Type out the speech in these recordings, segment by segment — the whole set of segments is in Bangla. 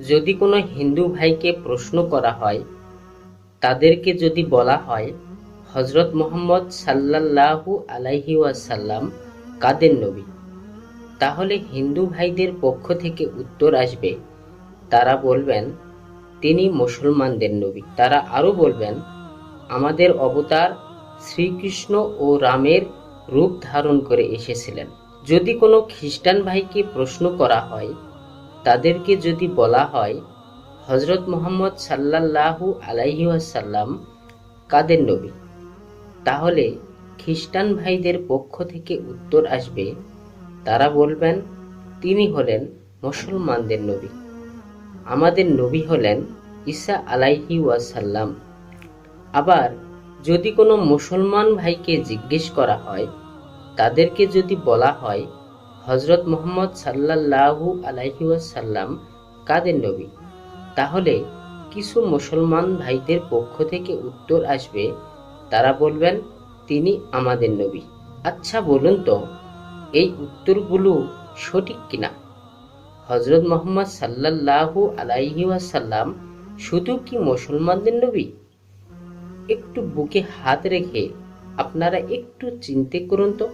যদি কোনো হিন্দু ভাইকে প্রশ্ন করা হয়, তাদেরকে যদি বলা হয় হযরত মুহাম্মদ সাল্লাল্লাহু আলাইহি ওয়াসাল্লাম কাদের নবী, তাহলে হিন্দু ভাইদের পক্ষ থেকে উত্তর আসবে, তারা বলবেন তিনি মুসলমানদের নবী। তারা আরো বলবেন আমাদের অবতার শ্রীকৃষ্ণ ও রামের রূপ ধারণ করে এসেছিলেন। যদি কোনো খ্রিস্টান ভাইকে প্রশ্ন করা হয়, তাদেরকে যদি বলা হয় হযরত মুহাম্মদ সাল্লাল্লাহু আলাইহি ওয়াসাল্লাম কাদের নবী, তাহলে খ্রিস্টান ভাইদের পক্ষ থেকে উত্তর আসবে, তারা বলবেন তিনি হলেন মুসলমানদের নবী। আমাদের নবী হলেন ঈসা আলাইহি ওয়াসাল্লাম। আবার যদি কোনো মুসলমান ভাইকে জিজ্ঞেস করা হয়, তাদেরকে যদি বলা হয় হযরত মুহাম্মদ সাল্লাল্লাহু আলাইহি ওয়াসাল্লাম কাদের নবী, তাহলে কিছু মুসলমান ভাইদের পক্ষ থেকে উত্তর আসবে, তারা বলবেন তিনি আমাদের নবী। আচ্ছা বলুন তো, এই উত্তরগুলো সঠিক কিনা? হযরত মুহাম্মদ সাল্লাল্লাহু আলাইহি ওয়াসাল্লাম শুধু কি মুসলমানদের নবী? একটু বুকে হাত রেখে আপনারা একটু চিন্তা করুন তো,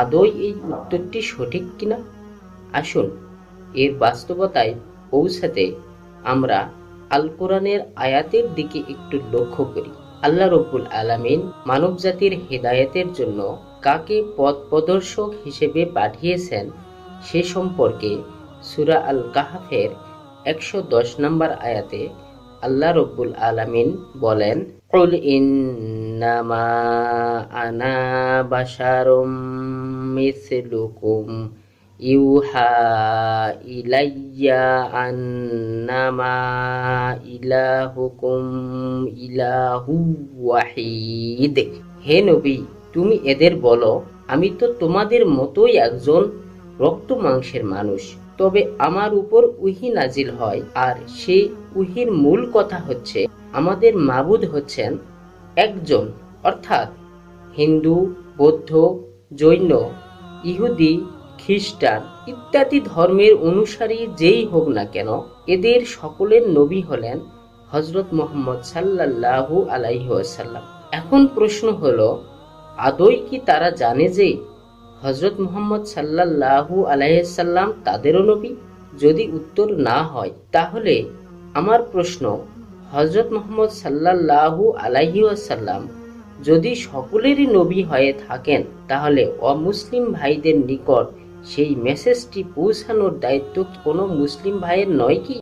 আদৌ এই উত্তরটি সঠিক কিনা। আসুন এর বাস্তবতায় পৌঁছাতে আমরা আল কোরআনের আয়াতের দিকে একটু লক্ষ্য করি। আল্লাহ রব্বুল আলামিন মানবজাতির হেদায়েতের জন্য কাকে পথ প্রদর্শক হিসেবে পাঠিয়েছেন সে সম্পর্কে সূরা আল কাহফের ১১০ নম্বর আয়াতে আল্লাহ রব্বুল আলামিন বলেন, কুল ইন্নামা আনা বাশারুম মিসলুকুম ইউহা ইলাইয়া আন্নামা ইলাহুকুম ইলাহু ওয়াহিদ। হে নবী, তুমি এদের বলো আমি তো তোমাদের মতোই একজন রক্ত মাংসের মানুষ, তবে আমার উপর ওহী নাজিল হয়, আর সেই ওহীর মূল কথা হচ্ছে আমাদের মাবুদ হচ্ছেন একজন, অর্থাৎ হিন্দু, বৌদ্ধ, জৈন, ইহুদি, খ্রিস্টান ইত্যাদি ধর্মের অনুসারী যেই হোক না কেন, এদের সকলের নবী হলেন হযরত মুহাম্মদ সাল্লাল্লাহু আলাইহি ওয়াসাল্লাম। এখন প্রশ্ন হলো, আদৌ কি তারা জানে যে হযরত মুহাম্মদ সাল্লাল্লাহু আলাইহি ওয়াসাল্লাম তাদেরও নবী? যদি উত্তর না হয়, তাহলে আমার প্রশ্ন, হযরত মুহাম্মদ সাল্লাল্লাহু আলাইহি ওয়াসাল্লাম যদি সকলেরই নবী হয়ে থাকেন, তাহলে অমুসলিম ভাইদের নিকট সেই মেসেজটি পৌঁছানোর দায়িত্ব কোনো মুসলিম ভাইয়ের নয় কি?